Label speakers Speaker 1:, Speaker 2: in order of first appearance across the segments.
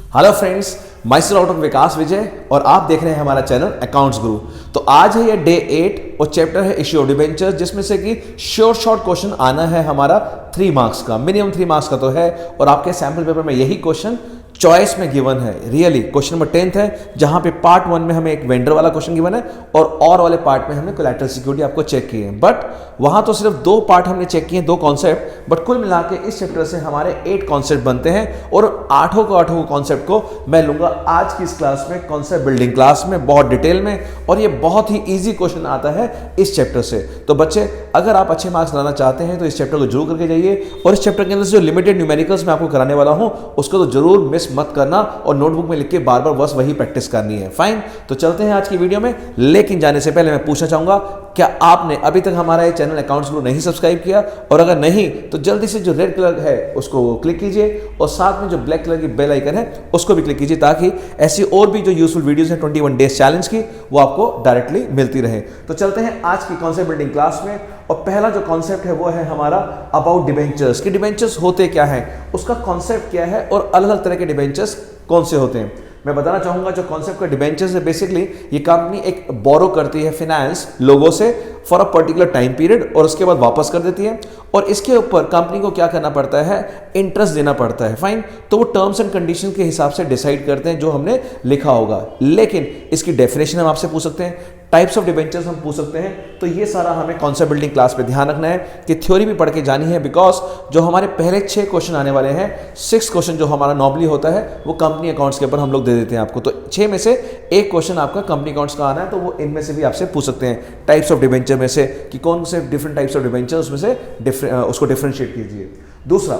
Speaker 1: Hello friends, माइस्टर out of विकास विजय और आप देख रहे हैं हमारा चैनल अकाउंट्स गुरु। तो आज है ये डे 8 और चैप्टर है इश्यू ऑफ डिबेंचर्स, जिसमें से कि शॉर्ट क्वेश्चन आना है हमारा 3 मार्क्स का, मिनिमम 3 मार्क्स का तो है। और आपके सैम्पल पेपर में यही क्वेश्चन चॉइस में गिवन है। रियली क्वेश्चन नंबर 10 है, जहां पे पार्ट 1 में हमें एक वेंडर वाला क्वेश्चन गिवन है और वाले पार्ट में हमने कोलैटरल सिक्योरिटी आपको चेक किए हैं। बट वहां तो सिर्फ 2 पार्ट हमने चेक किए, 2 कॉन्सेप्ट, बट कुल मिला के इस चैप्टर से हमारे 8 कॉन्सेप्ट बनते हैं और 8 कॉन्सेप्ट को मैं लूंगा आज की इस क्लास में, कॉन्सेप्ट बिल्डिंग क्लास में, बहुत डिटेल में। और ये बहुत ही ईजी क्वेश्चन आता है इस चैप्टर से। तो बच्चे, अगर आप अच्छे मार्क्स लाना चाहते हैं तो इस चैप्टर को जरूर करके जाइए। और इस चैप्टर के अंदर जो लिमिटेड न्यूमेरिकल्स मैं आपको कराने वाला हूं उसको तो जरूर मिस मत करना और नोटबुक में लिख के बार बार बस वही प्रैक्टिस करनी है। फाइन, तो चलते हैं आज की वीडियो में। लेकिन जाने से पहले मैं पूछना चाहूंगा, क्या आपने अभी तक हमारा ये चैनल अकाउंट्स गुरु नहीं सब्सक्राइब किया? और अगर नहीं तो जल्दी से जो रेड कलर है उसको क्लिक कीजिए और साथ में जो ब्लैक कलर की बेल आइकन है उसको भी क्लिक कीजिए, ताकि ऐसी और भी जो यूजफुल वीडियोस हैं 21 डेज चैलेंज की, वो आपको डायरेक्टली मिलती रहे। तो चलते हैं आज की कॉन्सेप्ट बिल्डिंग क्लास में। और पहला जो कॉन्सेप्ट है वो है हमारा अबाउट डिबेंचर्स, कि डिबेंचर्स होते क्या है, उसका कॉन्सेप्ट क्या है और अलग अलग तरह के डिबेंचर्स कौन से होते हैं। मैं बताना चाहूंगा, जो कॉन्सेप्ट का डिबेंचर्स है, बेसिकली ये कंपनी एक बोरो करती है फाइनेंस लोगों से for a particular time period और उसके बाद वापस कर देती है। और इसके ऊपर कंपनी को क्या करना पड़ता है, इंटरेस्ट देना पड़ता है। फाइन, तो वो टर्म्स एंड कंडीशन के हिसाब से डिसाइड करते हैं जो हमने लिखा होगा। लेकिन इसकी डेफिनेशन हम आपसे पूछ सकते हैं, टाइप्स ऑफ डिबेंचर्स हम पूछ सकते हैं। तो ये सारा हमें कॉन्सेप्ट बिल्डिंग क्लास पे ध्यान रखना है कि थ्योरी भी पढ़ के जानी है, बिकॉज जो हमारे पहले 6 क्वेश्चन आने वाले हैं, 6 क्वेश्चन जो हमारा नॉर्मली होता है वो कंपनी अकाउंट्स के ऊपर हम लोग दे देते हैं आपको। तो 6 में से एक क्वेश्चन आपका कंपनी अकाउंट्स का आना है, तो वो इनमें से भी आपसे पूछ सकते हैं टाइप्स ऑफ डिबेंचर में से कि कौन से डिफरेंट टाइप्स ऑफ डिबेंचर उसमें से उसको डिफरेंशिएट कीजिए। दूसरा,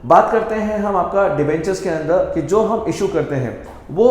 Speaker 1: बात करते हैं हम आपका डिबेंचर्स के अंदर कि जो हम इशू करते हैं वो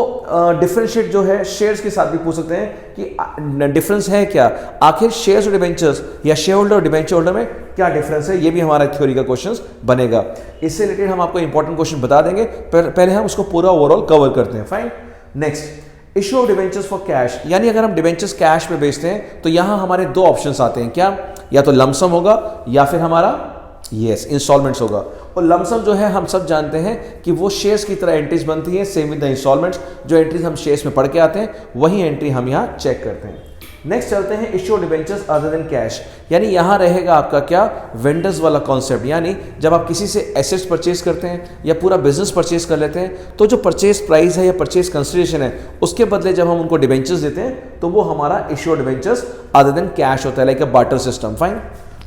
Speaker 1: डिफरेंशिएट जो है शेयर्स के साथ भी पूछ सकते हैं कि डिफरेंस है क्या, आखिर शेयर्स और डिबेंचर्स या शेयर होल्डर और डिबेंचर होल्डर में क्या डिफरेंस है। ये भी हमारा थ्योरी का क्वेश्चन बनेगा। इससे रिलेटेड हम आपको इंपॉर्टेंट क्वेश्चन बता देंगे, पहले हम उसको पूरा ओवरऑल कवर करते हैं। Fine, next, issue of debentures for cash, यानी अगर हम डिबेंचर्स कैश पे बेचते हैं तो यहां हमारे 2 ऑप्शंस आते हैं। क्या? या तो लमसम होगा या फिर हमारा इंस्टॉलमेंट्स होगा। और लमसम जो है हम सब जानते हैं कि वो शेयर्स की तरह एंट्रीज बनती है, सेम विद द इंस्टॉलमेंट्स। जो एंट्रीज हम शेयर्स में पढ़ के आते हैं वही एंट्री हम यहाँ चेक करते हैं। नेक्स्ट चलते हैं issue of debentures other than cash, यानी यहां रहेगा आपका क्या, वेंडर्स वाला कॉन्सेप्ट। यानी जब आप किसी से एसेट्स परचेज करते हैं या पूरा बिजनेस परचेज कर लेते हैं, तो जो परचेज प्राइस है या परचेज कंसिडरेशन है उसके बदले जब हम उनको डिबेंचर्स देते हैं तो वो हमारा issue of debentures other than cash होता है, लाइक अ बार्टर सिस्टम। फाइन,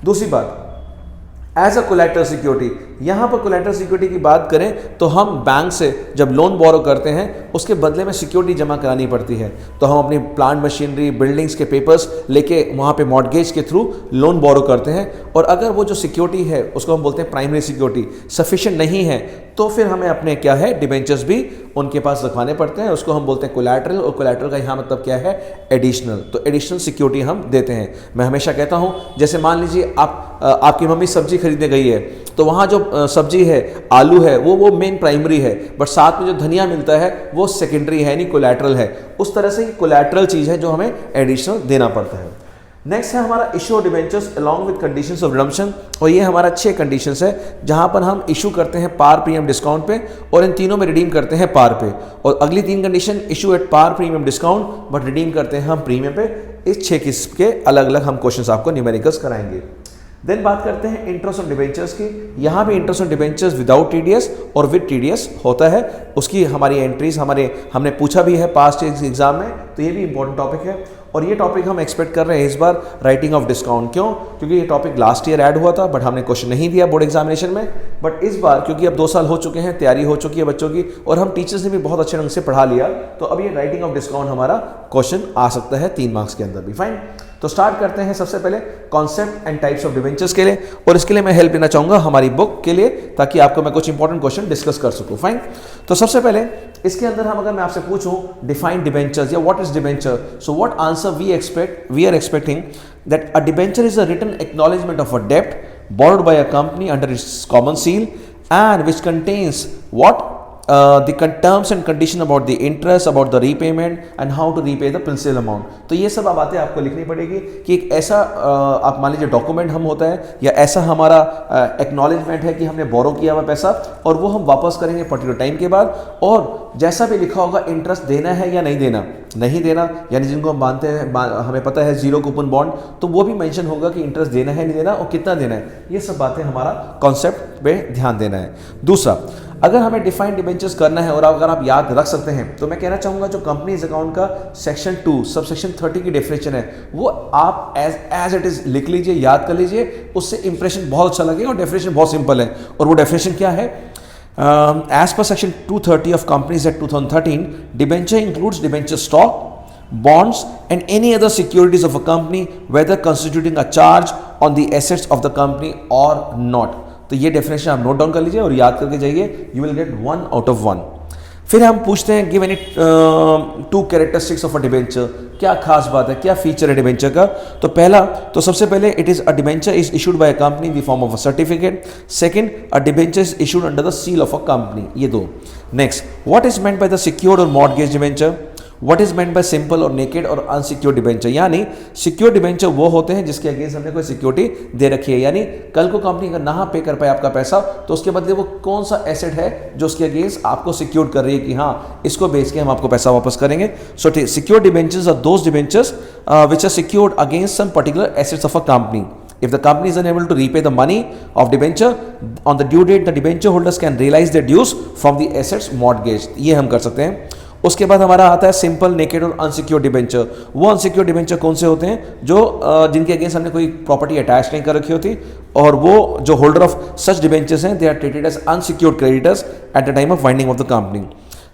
Speaker 1: दूसरी बात, एज अ कोलैटरल सिक्योरिटी, यहां पर कोलैटरल सिक्योरिटी की बात करें तो हम बैंक से जब लोन बोरो करते हैं उसके बदले में सिक्योरिटी जमा करानी पड़ती है। तो हम अपनी प्लांट मशीनरी, बिल्डिंग्स के पेपर्स लेके वहां पे मॉर्गेज के थ्रू लोन बोरो करते हैं। और अगर वो जो सिक्योरिटी है उसको हम बोलते हैं प्राइमरी सिक्योरिटी, सफिशिएंट नहीं है तो फिर हमें अपने क्या है, डिबेंचर्स भी उनके पास रखवाने पड़ते हैं। उसको हम बोलते हैं कोलैटरल, और कोलैटरल का यहाँ मतलब क्या है, एडिशनल। तो एडिशनल सिक्योरिटी हम देते हैं। मैं हमेशा कहता हूँ, जैसे मान लीजिए आपकी मम्मी सब्जी खरीदने गई है, तो वहाँ जो सब्जी है, आलू है, वो मेन प्राइमरी है, बट साथ में जो धनिया मिलता है वो सेकेंडरी है, यानी कोलैटरल है। उस तरह से ये कोलैटरल चीज़ है जो हमें एडिशनल देना पड़ता है। नेक्स्ट है हमारा issue of debentures along with conditions of redemption, और ये हमारा 6 कंडीशंस है जहां पर हम इशू करते हैं पार प्रीमियम डिस्काउंट पे और इन तीनों में रिडीम करते हैं पार पे। और अगली 3 condition, issue at par premium discount but redeem करते हैं हम प्रीमियम पे। इस 6 किस्म के अलग अलग हम क्वेश्चंस आपको न्यूमेरिकल्स कराएंगे। देन बात करते हैं इंटरेस्ट ऑन डिबेंचर्स की। यहाँ भी interest on debentures without TDS और विद टीडीएस होता है। उसकी हमारी एंट्रीज हमने पूछा भी है पास्ट एग्जाम में, तो ये भी इंपॉर्टेंट टॉपिक है। और ये टॉपिक हम एक्सपेक्ट कर रहे हैं इस बार राइटिंग ऑफ डिस्काउंट। क्यों? क्योंकि ये टॉपिक लास्ट ईयर ऐड हुआ था बट हमने क्वेश्चन नहीं दिया बोर्ड एग्जामिनेशन में। बट इस बार क्योंकि अब 2 साल हो चुके हैं, तैयारी हो चुकी है बच्चों की, और हम टीचर्स ने भी बहुत अच्छे ढंग से पढ़ा लिया, तो अब ये राइटिंग ऑफ डिस्काउंट हमारा क्वेश्चन आ सकता है 3 मार्क्स के अंदर भी। फाइन, तो स्टार्ट करते हैं सबसे पहले concept and types of debentures के लिए। और इसके लिए मैं हेल्प लेना चाहूंगा हमारी बुक के लिए, ताकि आपको मैं कुछ इंपॉर्टेंट क्वेश्चन डिस्कस कर सकूं। फाइन, तो सबसे पहले इसके अंदर अगर मैं आपसे पूछूं डिफाइन डिबेंचर्स या what is debenture, so what answer we are expecting that a debenture is a written acknowledgement of a डेब्ट borrowed by a company under its common seal and which contains what the terms and condition about the interest, about the repayment and how to repay the principal amount. तो ये सब बातें आपको लिखनी पड़ेगी कि एक ऐसा आप मान लीजिए डॉक्यूमेंट हम होता है या ऐसा हमारा एक्नॉलेजमेंट है कि हमने बोरो किया हुआ पैसा और वो हम वापस करेंगे पर्टिकुलर टाइम के बाद, और जैसा भी लिखा होगा इंटरेस्ट देना है या नहीं देना, नहीं देना यानी जिनको हम मानते हैं हमें पता है जीरो कूपन बॉन्ड, तो वो भी मेंशन होगा कि इंटरेस्ट देना है नहीं देना और कितना देना है। ये सब बातें हमारा कॉन्सेप्ट पे ध्यान देना है। दूसरा, अगर हमें डिफाइंड डिबेंचर्स करना है और अगर आप याद रख सकते हैं तो मैं कहना चाहूँगा जो कंपनीज अकाउंट का सेक्शन 2 सब सेक्शन 30 की डेफिनेशन है वो आप एज इट इज़ लिख लीजिए, याद कर लीजिए, उससे इंप्रेशन बहुत अच्छा लगेगा। और डेफिनेशन बहुत सिंपल है और वो डेफिनेशन क्या है? As per section 230 of Companies Act 2013, debenture includes debenture stock, bonds and any other securities of a company whether constituting a charge on the assets of the company or not। तो ये definition आप note down कर लीजिए और याद करके जाइए, you will get 1 out of 1। फिर हम पूछते हैं give any 2 characteristics of a debenture, क्या खास बात है, क्या फीचर है डिबेंचर का? तो पहला, तो सबसे पहले it is a debenture is issued by a company in the form of a certificate. Second, a debenture is issued under the seal of a company. ये दो। Next, what is meant by the secured और mortgage debenture? What is meant by simple और naked और unsecured debenture? यानी secured debenture वो होते हैं जिसके अगेंस्ट हमने कोई सिक्योरिटी दे रखी है, यानी कल को कंपनी अगर ना पे कर पाए आपका पैसा तो उसके बदले वो कौन सा एसेट है जो उसके अगेंस्ट आपको सिक्योर कर रही है कि हाँ इसको बेच के हम आपको पैसा वापस करेंगे। So secured debentures are those debentures which are secured against some particular assets of a company. If the company is unable to repay the money of debenture on the due date, the debenture holders can realize their dues from the assets mortgaged. ये हम कर सकते हैं। उसके बाद हमारा आता है सिंपल, नेकेड और अनसिक्योर्ड डिबेंचर। वो अनसिक्योर्ड डिबेंचर कौन से होते हैं? जो जिनके अगेंस्ट हमने कोई प्रॉपर्टी अटैच नहीं कर रखी होती और वो जो होल्डर ऑफ सच डिबेंचर्स हैं they are treated as unsecured creditors at the time of winding off the company.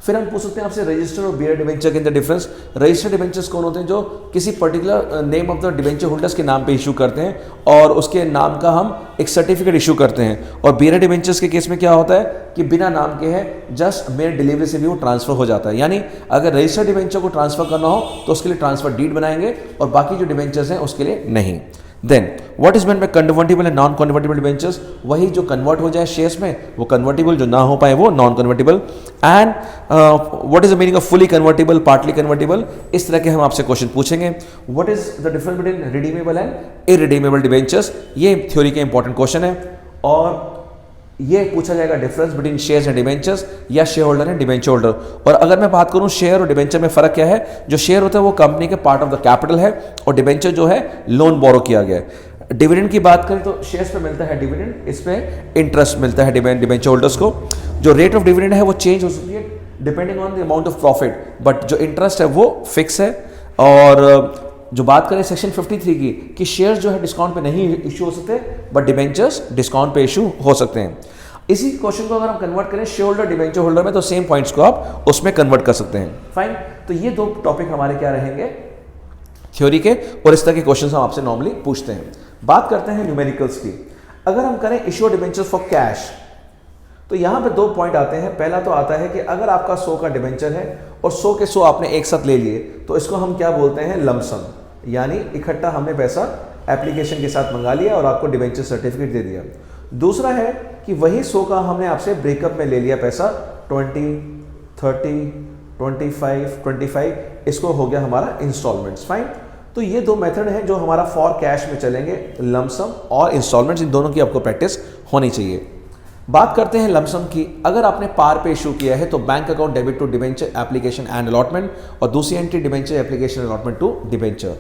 Speaker 1: फिर हम पूछ सकते हैं आपसे रजिस्टर्ड और बियर डिबेंचर के अंदर डिफरेंस। रजिस्टर्ड डिबेंचर्स कौन होते हैं? जो किसी particular name of the debenture holders के नाम पे इशू करते हैं और उसके नाम का हम एक सर्टिफिकेट इशू करते हैं। और बियर डिबेंचर्स के केस में क्या होता है कि बिना नाम के है, जस्ट मेरे डिलीवरी से भी वो ट्रांसफर हो जाता है। यानी अगर रजिस्टर्ड डिबेंचर को ट्रांसफर करना हो तो उसके लिए ट्रांसफर डीड बनाएंगे और बाकी जो डिबेंचर्स हैं उसके लिए नहीं। Then what is meant by convertible and non convertible debentures? वही जो कन्वर्ट हो जाए शेयर्स में वो कन्वर्टिबल, जो ना हो पाए वो non convertible. And what is the meaning of fully convertible, partly convertible? इस तरह के हम आपसे क्वेश्चन पूछेंगे। What is the difference between redeemable and irredeemable debentures? ये थ्योरी के इंपॉर्टेंट क्वेश्चन है और ये पूछा जाएगा difference between shares and debentures या share holder and debenture holder. और अगर मैं बात करूं शेयर और डिबेंचर में फर्क क्या है? जो शेयर होता है वो कंपनी के पार्ट ऑफ द कैपिटल है और डिबेंचर जो है लोन बोरो किया गया है। डिविडेंड की बात करें तो शेयर्स पे मिलता है डिविडेंड, इस पे इंटरेस्ट मिलता है डिबेंचर होल्डर्स को। जो रेट ऑफ डिविडेंड है वो चेंज हो सकती है depending on the amount of profit, but जो इंटरेस्ट है वो फिक्स है। और जो बात करें सेक्शन 53 की कि शेयर्स जो है डिस्काउंट पे नहीं इशू हो सकते बट डिबेंचर्स डिस्काउंट पे इशू हो सकते हैं। इसी क्वेश्चन को अगर हम कन्वर्ट करें शेयर होल्डर डिबेंचर होल्डर में तो सेम पॉइंट्स को आप उसमें कन्वर्ट कर सकते हैं। फाइन, तो ये दो टॉपिक हमारे क्या रहेंगे थ्योरी के, और इस तरह के क्वेश्चन हम आपसे नॉर्मली पूछते हैं। बात करते हैं न्यूमेरिकल्स की। अगर हम करें इश्यू डिबेंचर्स फॉर कैश तो यहां पे 2 पॉइंट आते हैं। पहला तो आता है कि अगर आपका 100 का डिबेंचर है और 100 के 100 आपने एक साथ ले लिए तो इसको हम क्या बोलते हैं? लमसम, यानी इकट्ठा हमने पैसा एप्लीकेशन के साथ मंगा लिया और आपको डिबेंचर सर्टिफिकेट दे दिया। दूसरा है कि वही 100 का हमने आपसे ब्रेकअप में ले लिया पैसा 20, 30, 25, इसको हो गया हमारा इंस्टॉलमेंट्स। फाइन, तो ये 2 मेथड हैं जो हमारा फॉर कैश में चलेंगे, लमसम और इंस्टॉलमेंट्स। इन दोनों की आपको प्रैक्टिस होनी चाहिए। बात करते हैं लमसम की। अगर आपने पार पे इशू किया है तो bank account debit to debenture application and allotment और दूसरी entry debenture application allotment to debenture.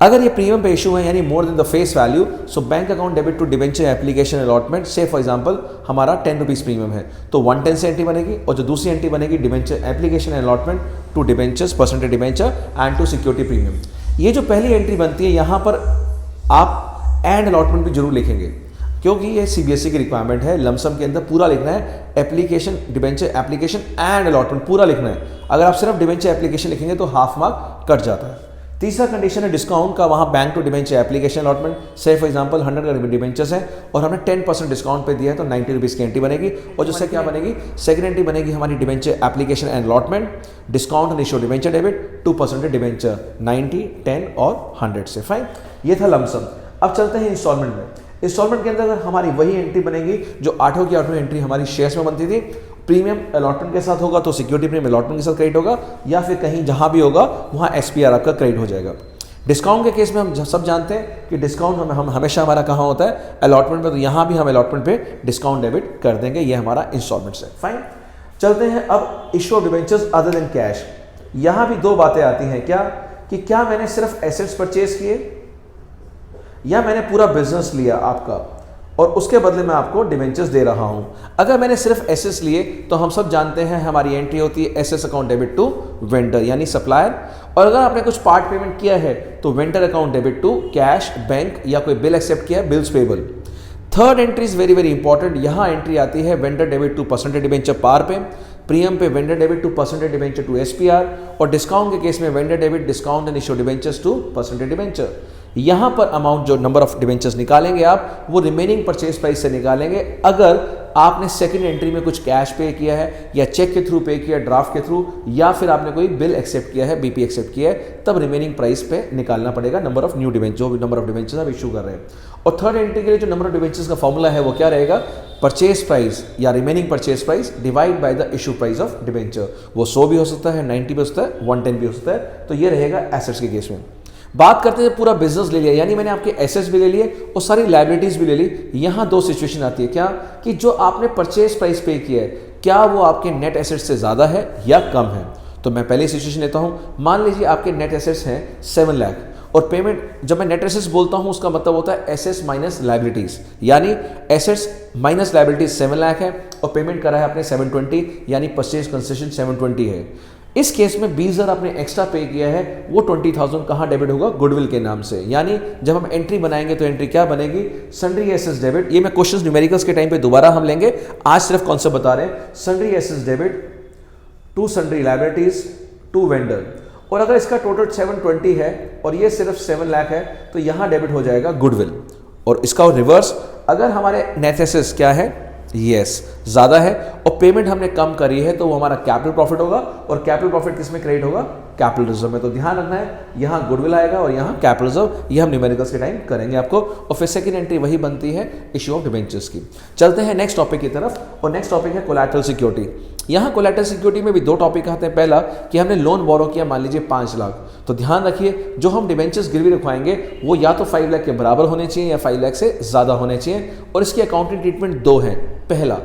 Speaker 1: अगर ये प्रीमियम पे इशू है यानी more than the face value, so bank account debit to debenture application allotment से फॉर एग्जांपल हमारा 10 rupees premium है तो 110 से एंट्री बनेगी और जो दूसरी एंट्री बनेगी debenture application allotment to debentures percentage debenture and to security premium. ये जो पहली एंट्री बनती है यहाँ पर आप एंड अलॉटमेंट भी जरूर लिखेंगे क्योंकि ये सीबीएसई की रिक्वायरमेंट है। लमसम के अंदर पूरा लिखना है, application debenture application and allotment पूरा लिखना है। अगर आप सिर्फ डिबेंचर एप्लीकेशन लिखेंगे तो हाफ मार्क कट जाता है। तीसरा कंडीशन है डिस्काउंट का, वहाँ bank to debenture application allotment से फॉर एग्जांपल 100 का डिबेंचर्स है और हमने 10% डिस्काउंट पे दिया है तो 90 रुपीज़ की एंट्री बनेगी और जिससे क्या बनेगी? सेकंड एंट्री बनेगी हमारी debenture application and allotment, discount on issue debenture debit 2% debenture 90, 10 और 100 से। फाइन, ये था लमसम। अब चलते हैं इंस्टॉलमेंट में। इंस्टॉलमेंट के अंदर हमारी वही एंट्री बनेगी जो 8 की 8 एंट्री हमारी शेयर्स में बनती थी। प्रीमियम अलॉटमेंट के साथ होगा तो सिक्योरिटी प्रीमियम अलॉटमेंट के साथ क्रेडिट होगा, या फिर कहीं जहां भी होगा वहां एसपीआर आपका क्रेडिट हो जाएगा। डिस्काउंट के केस में हम सब जानते हैं कि डिस्काउंट हम हमेशा हमारा कहाँ होता है, अलॉटमेंट पे, तो यहाँ भी हम अलॉटमेंट पे डिस्काउंट डेबिट कर देंगे। ये हमारा इंस्टॉलमेंट्स है। फाइन, चलते हैं अब issue of debentures other than cash. यहाँ भी दो बातें आती हैं क्या, कि क्या मैंने सिर्फ एसेट्स परचेज किए या मैंने पूरा बिजनेस लिया आपका और उसके बदले में आपको डिबेंचर्स दे रहा हूं। अगर मैंने सिर्फ एसेट्स लिए तो हम सब जानते हैं हमारी एंट्री होती है assets account debit to vendor यानी सप्लायर, और अगर आपने कुछ पार्ट पेमेंट किया है तो vendor account debit to cash, bank, या कोई बिल एक्सेप्ट किया bills payable. Third entry is very very important. यहां एंट्री आती है vendor debit to percentage debenture par पे, प्रीमियम पे vendor debit to percentage debenture to SPR, और discount के केस में vendor debit discount and issue debentures to percentage debenture. यहां पर अमाउंट जो नंबर ऑफ डिबेंचर्स निकालेंगे आप वो रिमेनिंग परचेज प्राइस से निकालेंगे। अगर आपने सेकंड एंट्री में कुछ कैश पे किया है या चेक के थ्रू पे किया, ड्राफ्ट के थ्रू, या फिर आपने कोई बिल एक्सेप्ट किया है, बीपी एक्सेप्ट किया है, तब रिमेनिंग प्राइस पे निकालना पड़ेगा नंबर ऑफ न्यू डिबेंचर, जो नंबर ऑफ डिबेंचर्स आप इशू कर रहे हैं। और थर्ड एंट्री के लिए जो नंबर ऑफ डिबेंचर्स का फॉर्मूला है वो क्या रहेगा, परचेज प्राइस या remaining purchase price divide by the issue price of debenture. वो 100 भी हो सकता है, 90 भी हो सकता है, 110 भी हो सकता है। तो ये रहेगा एसेट्स के केस में। बात करते हैं पूरा बिजनेस ले लिया, यानी मैंने आपके एसेट्स भी ले लिए और सारी लायबिलिटीज भी ले ली। यहां दो सिचुएशन आती है क्या, कि जो आपने परचेज प्राइस पे किया है क्या वो आपके नेट एसेट्स से ज्यादा है या कम है। तो मैं पहले सिचुएशन लेता हूं, मान लीजिए आपके नेट एसेट्स हैं 7 लाख और पेमेंट, जब मैं नेट एसेट्स बोलता हूं उसका मतलब होता है एसेट्स माइनस लायबिलिटीज, यानी एसेट्स माइनस लायबिलिटीज 7 लाख है और पेमेंट करा है आपने 720, यानी परचेज कंसेशन 720 है। इस केस में 20,000 आपने एक्स्ट्रा पे किया है, वो 20,000 कहां डेबिट होगा, गुडविल के नाम से। यानी जब हम एंट्री बनाएंगे तो एंट्री क्या बनेगी, सन्ड्री एसेट्स डेबिट। ये मैं क्वेश्चंस न्यूमेरिकल्स के टाइम पे दोबारा हम लेंगे, आज सिर्फ कॉन्सेप्ट बता रहे हैं। Sundry assets debit to sundry liabilities to vendor, और अगर इसका टोटल 720 है और ये सिर्फ 7 लाख है तो यहां डेबिट हो जाएगा गुडविल। और इसका रिवर्स, अगर हमारे नेट एसेट्स क्या है, यस ज्यादा है और पेमेंट हमने कम करी है तो वो हमारा कैपिटल प्रॉफिट होगा, और कैपिटल प्रॉफिट किस में क्रेडिट होगा, कैपिटल रिजर्व में। तो ध्यान रखना है, यहां गुडविल आएगा और यहां कैपिटल रिजर्व, ये हम न्यूमेरिकल्स के टाइम करेंगे आपको। और फिर सेकंड एंट्री वही बनती है इश्यू ऑफ डिबेंचर्स की। चलते हैं नेक्स्ट टॉपिक की तरफ, और नेक्स्ट टॉपिक है कोलैटरल सिक्योरिटी। यहां कोलैटरल सिक्योरिटी में भी दो टॉपिक आते हैं। पहला कि हमने लोन बोरो किया मान लीजिए 5 लाख, तो ध्यान रखिए जो हम डिबेंचर्स गिरवी रखवाएंगे वो या तो 5 लाख के बराबर होने चाहिए या 5 लाख से ज्यादा होने चाहिए। और इसकी अकाउंटिंग ट्रीटमेंट दो है। पहला,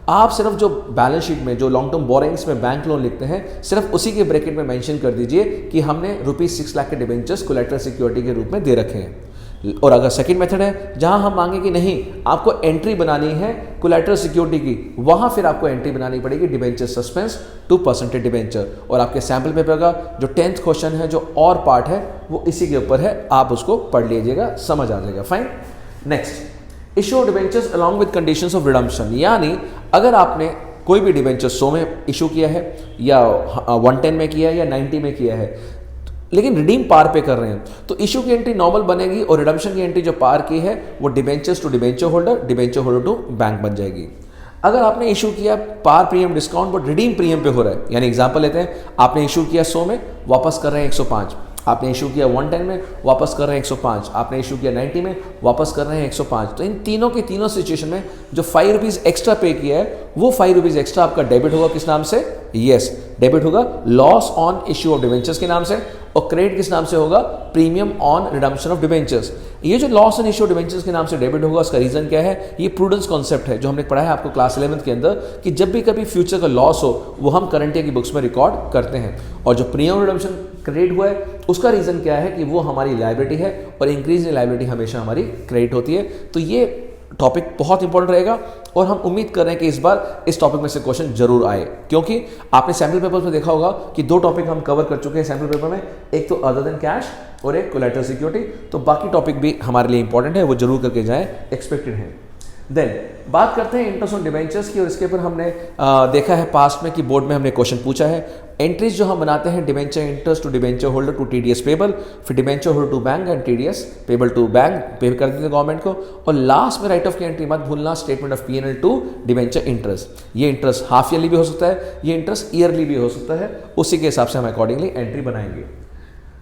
Speaker 1: आप सिर्फ जो बैलेंस शीट में जो लॉन्ग टर्म बोरिंग्स में बैंक लोन लिखते हैं सिर्फ उसी के ब्रैकेट में मेंशन कर दीजिए कि हमने ₹6 लाख के डिबेंचर्स कोलैटरल सिक्योरिटी के रूप में दे रखे हैं। और अगर सेकंड मेथड है जहां हम मांगे कि नहीं आपको एंट्री बनानी है कोलैटरल सिक्योरिटी की, वहां फिर आपको एंट्री बनानी पड़ेगी debenture suspense to percentage debenture. और आपके सैंपल पेपर का जो 10th क्वेश्चन है, जो और पार्ट है, वो इसी के ऊपर है, आप उसको पढ़ लीजिएगा, समझ आ जाएगा। Fine, next issue of debentures along with conditions of redemption. यानी अगर आपने कोई भी डिबेंचर 100 में इशू किया है या 110 में किया है या 90 में किया है, लेकिन रिडीम पार पे कर रहे हैं, तो इशू की एंट्री नॉर्मल बनेगी और रिडम्पशन की एंट्री जो पार की है वो debentures to debenture holder, debenture holder to bank बन जाएगी। अगर आपने इशू किया par premium discount but redeem premium पे हो रहा है, यानी एग्जांपल लेते हैं, आपने इशू किया 100 में, वापस कर रहे हैं 105, आपने इशू किया 110 में, वापस कर रहे हैं 105, आपने इशू किया 90 में, वापस कर रहे हैं 105। तो इन तीनों के तीनों सिचुएशन में जो ₹5 एक्स्ट्रा पे किया है वो ₹5 एक्स्ट्रा आपका डेबिट होगा किस नाम से, यस डेबिट होगा loss on issue of debentures के नाम से, और क्रेडिट किस नाम से होगा, premium on redemption of debentures. ये जो loss on issue of debentures के नाम से डेबिट होगा, उसका रीजन क्या है, ये प्रूडेंस कॉन्सेप्ट है जो हमने पढ़ा है आपको क्लास 11th के अंदर, कि जब भी कभी फ्यूचर का लॉस हो वो हम करंट ईयर की बुक्स में रिकॉर्ड करते हैं। और जो प्रीमियम रिडम्पशन क्रेडिट हुआ है उसका रीजन क्या है कि वो हमारी लायबिलिटी है और इंक्रीज इन लायबिलिटी हमेशा हमारी क्रेडिट होती है। तो ये टॉपिक बहुत इंपॉर्टेंट रहेगा और हम उम्मीद कर रहे हैं कि इस बार इस टॉपिक में से क्वेश्चन जरूर आए, क्योंकि आपने सैम्पल पेपर में देखा होगा कि दो टॉपिक हम कवर कर चुके हैं सैम्पल पेपर में, एक तो अदर देन कैश और एक कोलैटरल सिक्योरिटी। तो बाकी टॉपिक भी हमारे लिए इंपॉर्टेंट है, वो जरूर करके जाएं, एक्सपेक्टेड है। देन बात करते हैं इंटरेस्ट ऑन डिबेंचर्स की, और इसके ऊपर हमने देखा है पास्ट में कि बोर्ड में हमने क्वेश्चन पूछा है। एंट्रीज जो हम बनाते हैं, debenture interest to debenture holder to TDS payable, फिर debenture holder to bank and TDS payable to bank pay कर देते हैं गवर्नमेंट को, और लास्ट में राइट ऑफ की एंट्री मत भूलना, statement of PNL to debenture interest. ये इंटरेस्ट हाफ ईयरली भी हो सकता है, ये इंटरेस्ट ईयरली भी हो सकता है, उसी के हिसाब से हम अकॉर्डिंगली एंट्री बनाएंगे।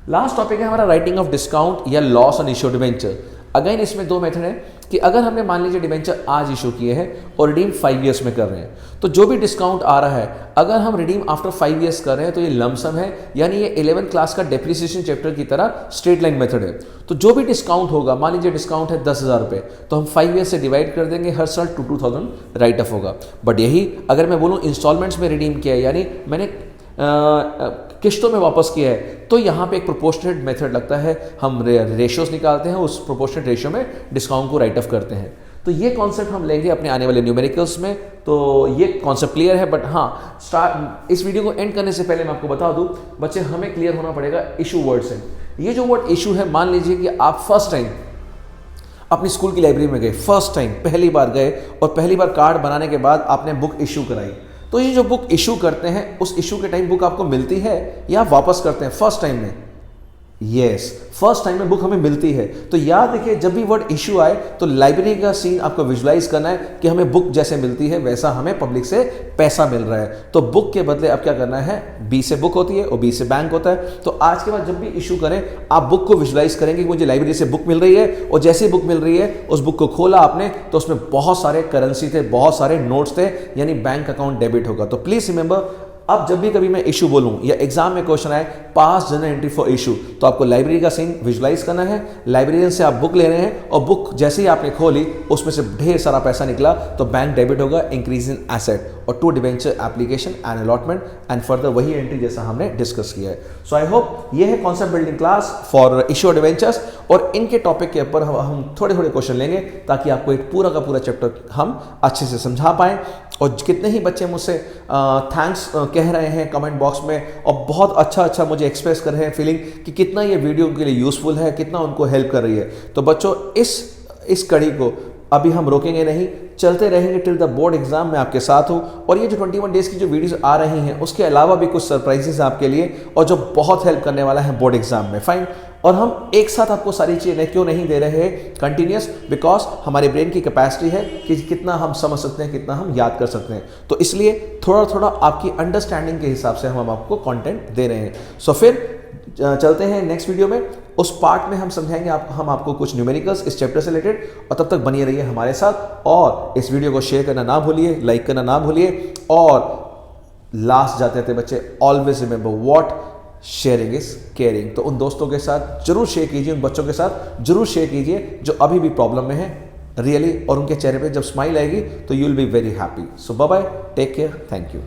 Speaker 1: लास्ट टॉपिक है हमारा राइटिंग ऑफ डिस्काउंट या loss on issue debenture. Again इसमें दो मेथड है, कि अगर हमने मान लीजिए डिबेंचर आज इशू किए हैं और रिडीम 5 ईयर्स में कर रहे हैं, तो जो भी डिस्काउंट आ रहा है अगर हम रिडीम आफ्टर 5 ईयर्स कर रहे हैं तो ये लमसम है, यानी ये 11th क्लास का डेप्रिसिएशन चैप्टर की तरह स्ट्रेट लाइन मेथड है। तो जो भी डिस्काउंट होगा, मान लीजिए डिस्काउंट है 10,000 रुपये, तो हम 5 ईयर्स से डिवाइड कर देंगे, हर साल 2,000 राइट ऑफ होगा। बट यही अगर मैं बोलूँ इंस्टॉलमेंट्स में रिडीम किया है, यानी मैंने किश्तों में वापस किया है, तो यहाँ पे एक प्रोपोर्शनेट मेथड लगता है, हम रेशियोज निकालते हैं, उस प्रोपोर्शनेट रेशियो में डिस्काउंट को राइट ऑफ करते हैं। तो ये कॉन्सेप्ट हम लेंगे अपने आने वाले न्यूमेरिकल्स में। तो ये कॉन्सेप्ट क्लियर है, बट हाँ इस वीडियो को एंड करने से पहले मैं आपको बता दूं बच्चे, हमें क्लियर होना पड़ेगा इशू वर्ड से। ये जो वर्ड इशू है, मान लीजिए कि आप फर्स्ट टाइम अपनी स्कूल की लाइब्रेरी में गए, फर्स्ट टाइम पहली बार गए और पहली बार कार्ड बनाने के बाद आपने बुक इशू कराई, तो ये जो बुक इशू करते हैं उस इशू के टाइम बुक आपको मिलती है या वापस करते हैं फर्स्ट टाइम में? यस, फर्स्ट टाइम में बुक हमें मिलती है। तो याद रखिए जब भी वर्ड इशू आए तो लाइब्रेरी का सीन आपको विजुलाइज करना है कि हमें बुक जैसे मिलती है वैसा हमें पब्लिक से पैसा मिल रहा है। तो बुक के बदले अब क्या करना है, बी से बुक होती है और बी से बैंक होता है। तो आज के बाद जब भी इशू करें आप बुक को विजुलाइज करेंगे कि मुझे लाइब्रेरी से बुक मिल रही है, और जैसे ही बुक मिल रही है उस बुक को खोला आपने तो उसमें बहुत सारे करेंसी थे, बहुत सारे नोट्स थे, यानी बैंक अकाउंट डेबिट होगा। तो प्लीज रिमेंबर, अब जब भी कभी मैं इशू बोलूं या एग्जाम में क्वेश्चन आए पास जर्नल एंट्री फॉर इशू, तो आपको लाइब्रेरी का सीन विजुलाइज करना है। लाइब्रेरियन से आप बुक ले रहे हैं और बुक जैसे ही आपने खोली उसमें से ढेर सारा पैसा निकला तो बैंक डेबिट होगा, इंक्रीज इन एसेट, और to debenture application and allotment and further वही एंट्री जैसा हमने डिस्कस किया है। सो आई होप ये है concept building class for issue debentures, और इनके टॉपिक के ऊपर हम थोड़े थोड़े क्वेश्चन लेंगे ताकि आपको एक पूरा का पूरा चैप्टर हम अच्छे से समझा पाएं। और कितने ही बच्चे मुझसे थैंक्स कह रहे हैं कमेंट बॉक्स में, और बहुत अच्छा मुझे एक्सप्रेस कर रहे हैं फीलिंग कि कितना ये वीडियो उनके लिए यूज़फुल है, कितना उनको हेल्प कर रही है। तो बच्चों इस कड़ी को अभी हम रोकेंगे नहीं, चलते रहेंगे टिल द बोर्ड एग्जाम में आपके साथ हूँ। और ये जो 21 डेज़ की जो वीडियोस आ रही हैं उसके अलावा भी कुछ सरप्राइजेस आपके लिए और जो बहुत हेल्प करने वाला है बोर्ड एग्जाम में, फाइन। और हम एक साथ आपको सारी चीज़ें क्यों नहीं दे रहे हैं कंटिन्यूस, बिकॉज हमारे ब्रेन की कैपेसिटी है कि कितना हम समझ सकते हैं, कितना हम याद कर सकते हैं। तो इसलिए थोड़ा थोड़ा आपकी अंडरस्टैंडिंग के हिसाब से हम आपको कंटेंट दे रहे हैं। सो फिर चलते हैं नेक्स्ट वीडियो में, उस पार्ट में हम समझाएंगे हम आपको कुछ न्यूमेरिकल्स इस चैप्टर से रिलेटेड। और तब तक बनिए रहिए हमारे साथ, और इस वीडियो को शेयर करना ना भूलिए, लाइक करना ना भूलिए, और लास्ट जाते थे बच्चे, always remember what sharing is caring. तो उन दोस्तों के साथ जरूर शेयर कीजिए, उन बच्चों के साथ जरूर शेयर कीजिए जो अभी भी प्रॉब्लम में है रियली, और उनके चेहरे पे जब स्माइल आएगी तो you will be very happy. So bye bye, take care, thank you.